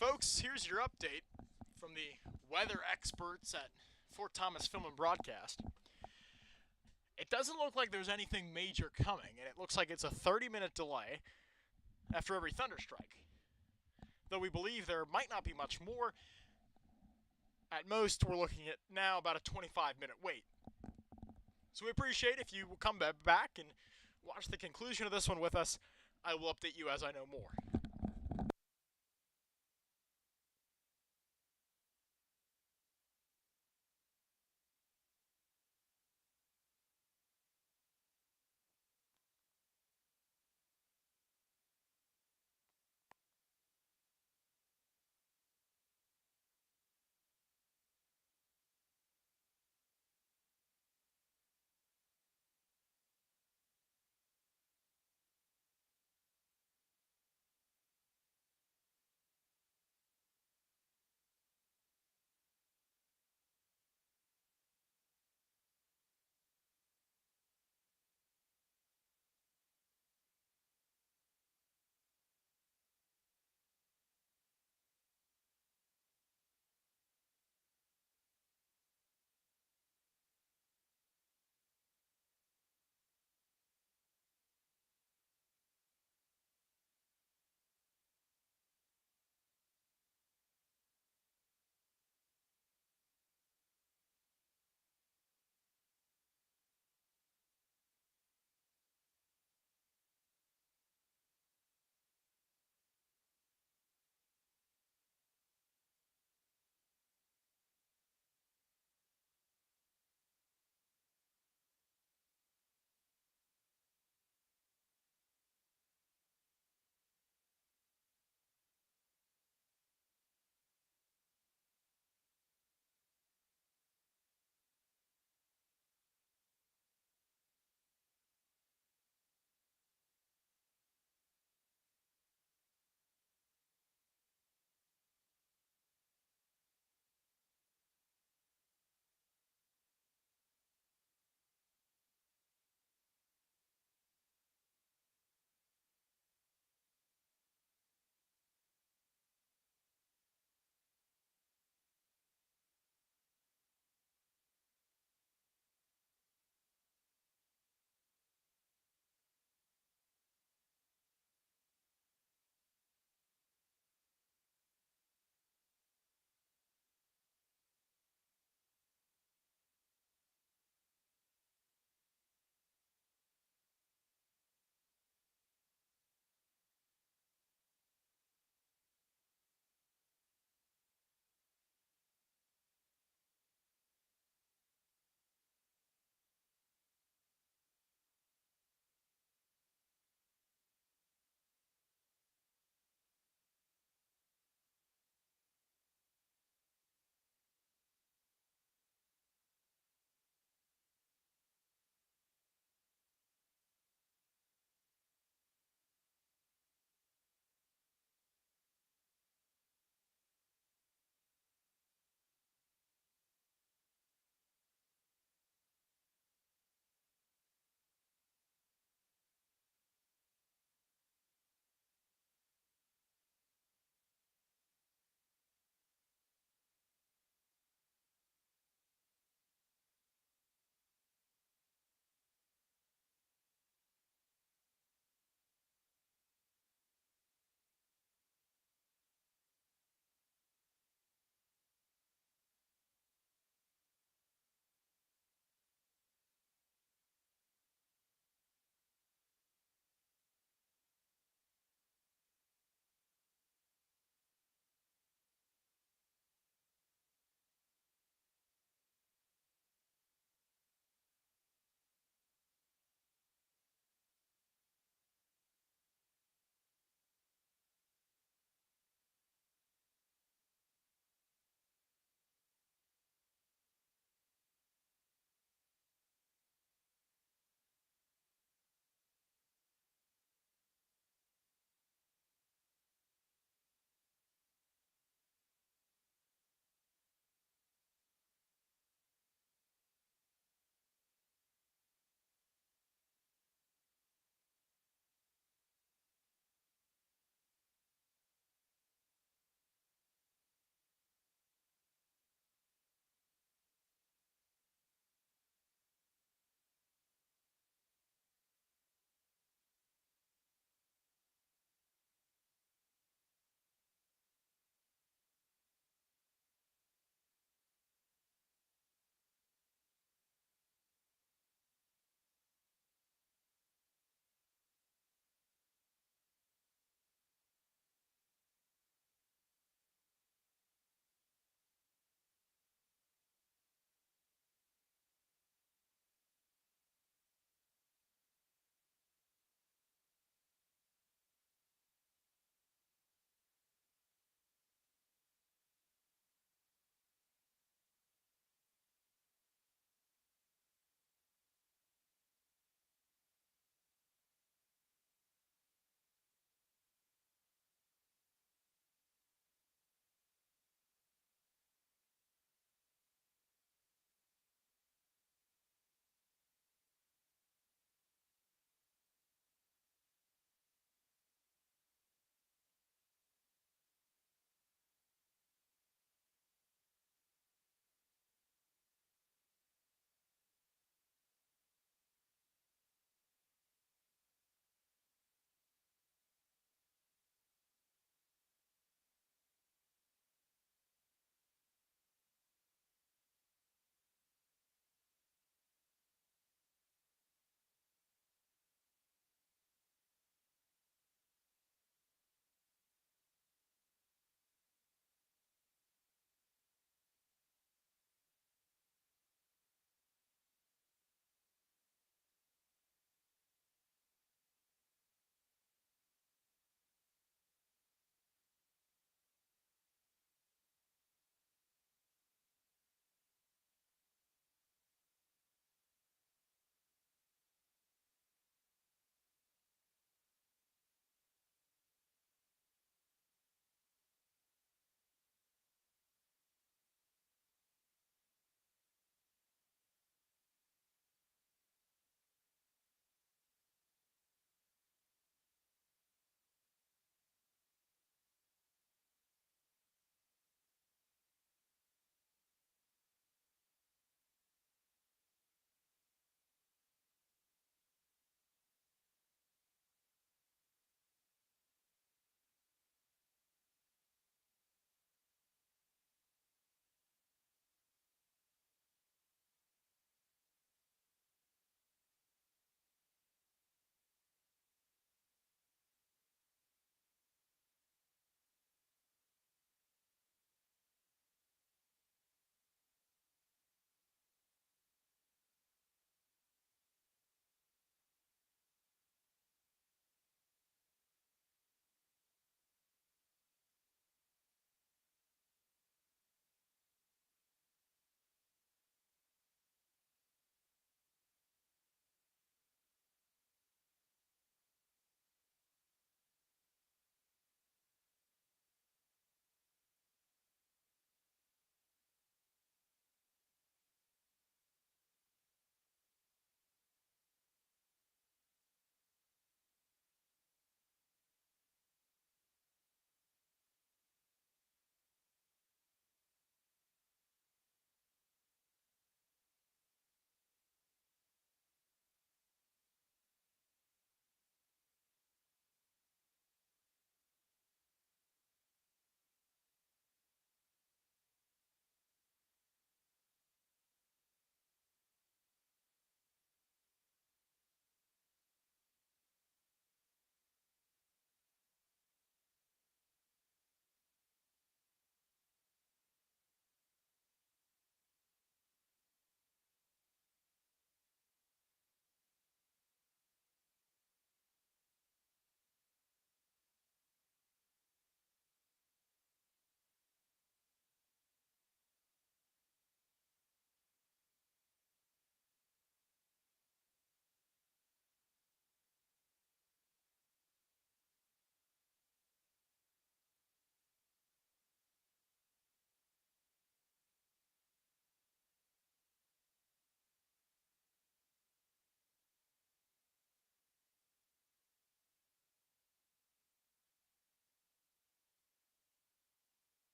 Folks, here's your update from the weather experts at Fort Thomas Film and Broadcast. It doesn't look like there's anything major coming, and it looks like it's a 30-minute delay after every thunderstrike. Though we believe there might not be much more, at most we're looking at now about a 25-minute wait. So we appreciate if you will come back and watch the conclusion of this one with us. I will update you as I know more.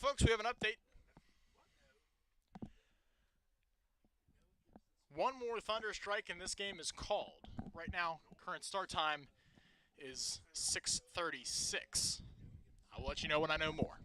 Well, folks, we have an update. One more Thunder strike and this game is called. Right now, current start time is 6:36. I'll let you know when I know more.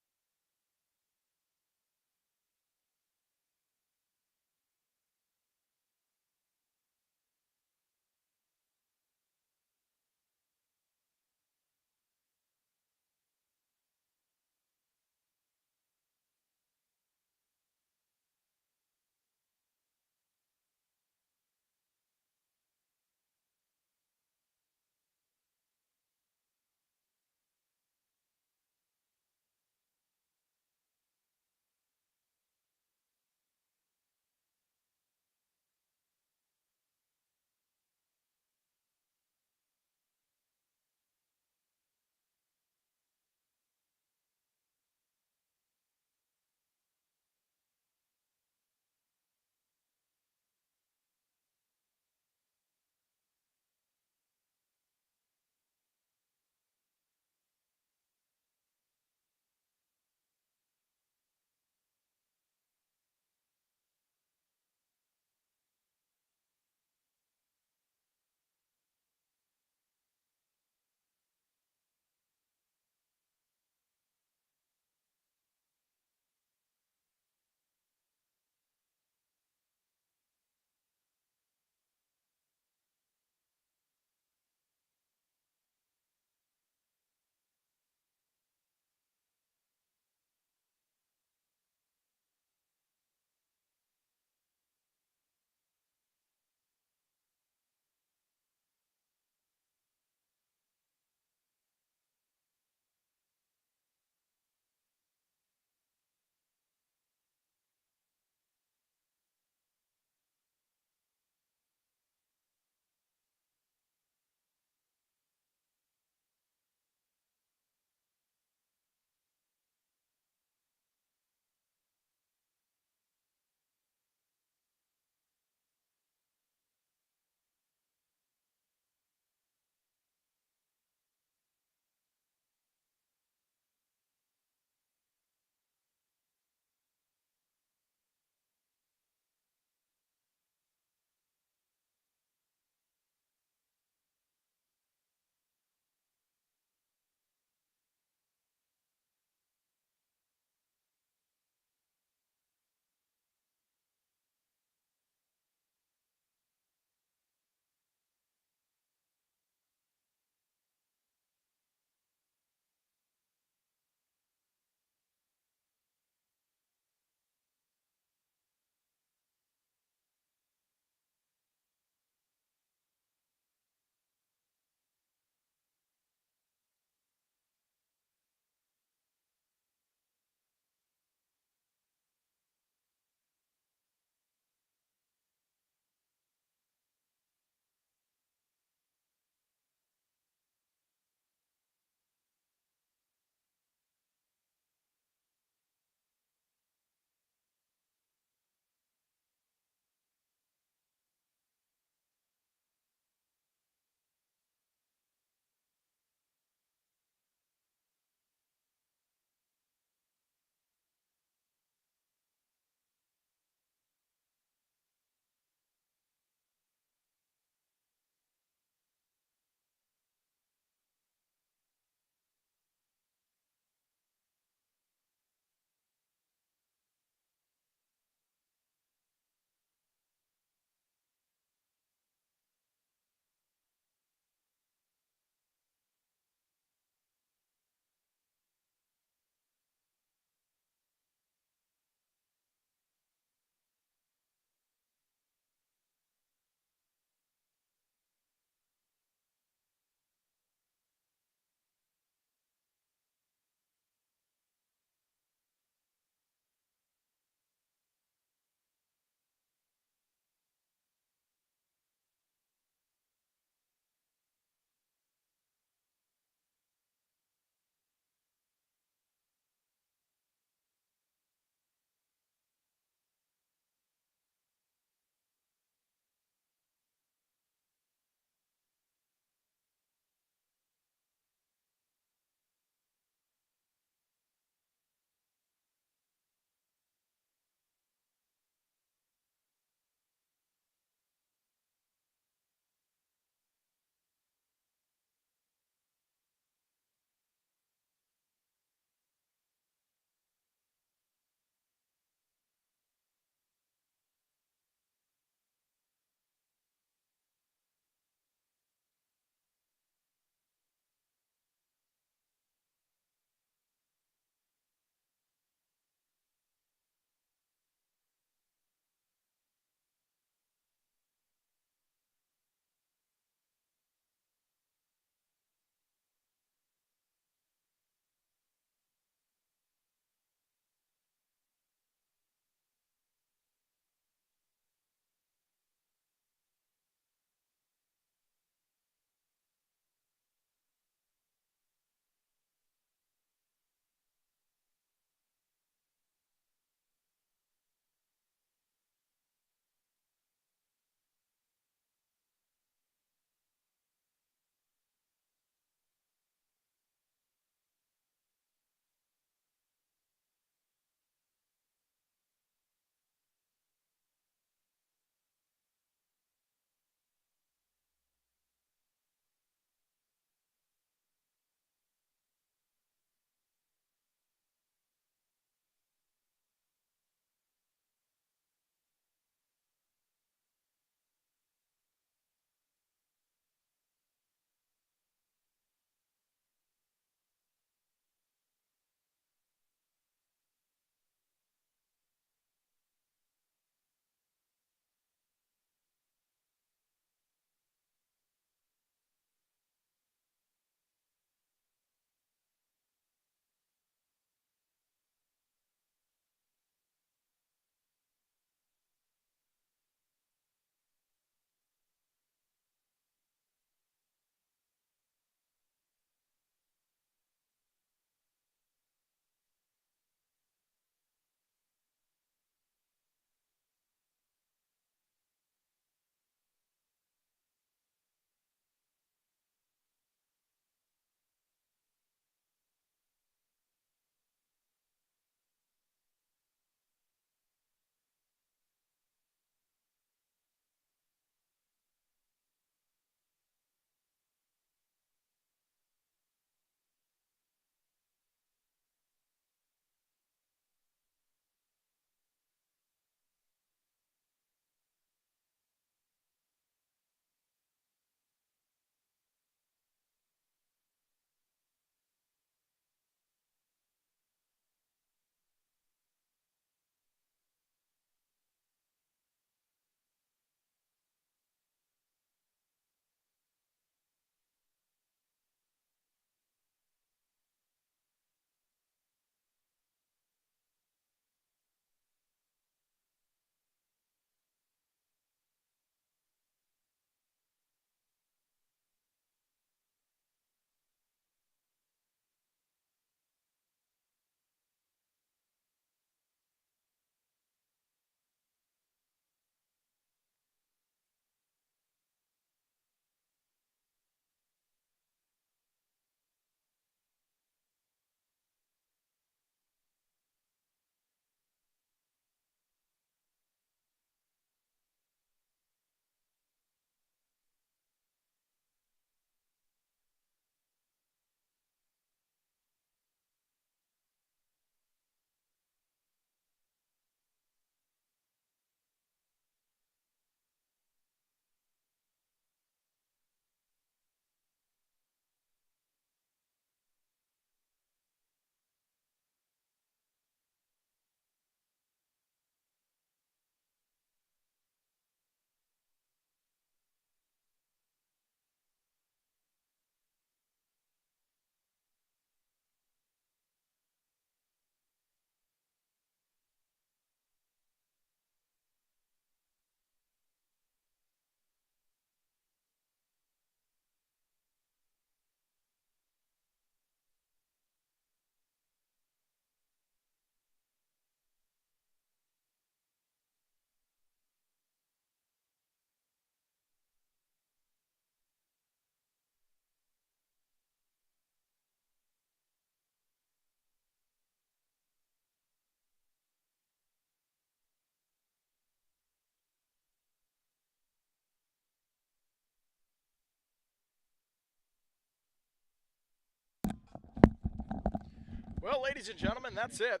Well, ladies and gentlemen, that's it.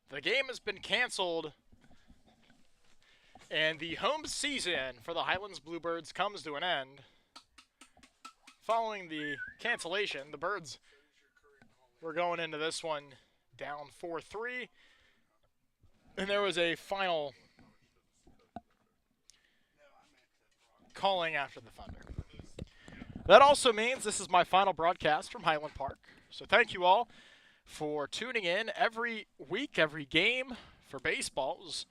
The game has been canceled, and the home season for the Highlands Bluebirds comes to an end. Following the cancellation, the Birds were going into this one down 4-3, and there was a final calling after the Thunder. That also means this is my final broadcast from Highland Park. So thank you all for tuning in every week, every game for baseball. It was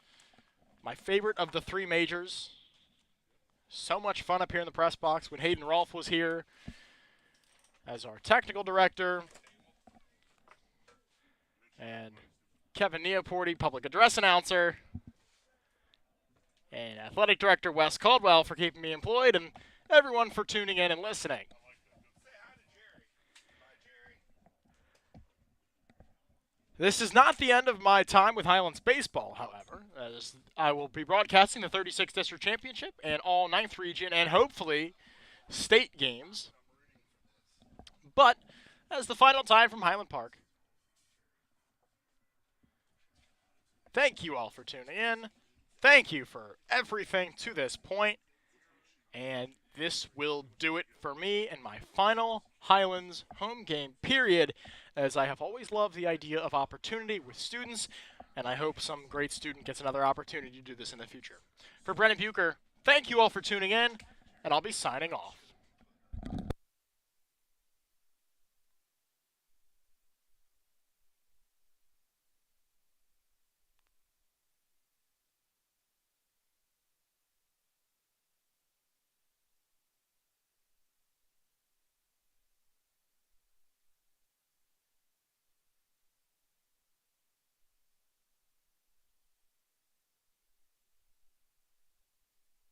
my favorite of the three majors. So much fun up here in the press box when Hayden Rolfe was here as our technical director. And Kevin Neoporty, public address announcer. And athletic director Wes Caldwell for keeping me employed, and everyone for tuning in and listening. This is not the end of my time with Highlands Baseball, however, as I will be broadcasting the 36th District Championship and all 9th Region and hopefully state games. But as the final time from Highland Park, thank you all for tuning in. Thank you for everything to this point. And this will do it for me in my final Highlands home game period, as I have always loved the idea of opportunity with students, and I hope some great student gets another opportunity to do this in the future. For Brennan Bucher, thank you all for tuning in, and I'll be signing off.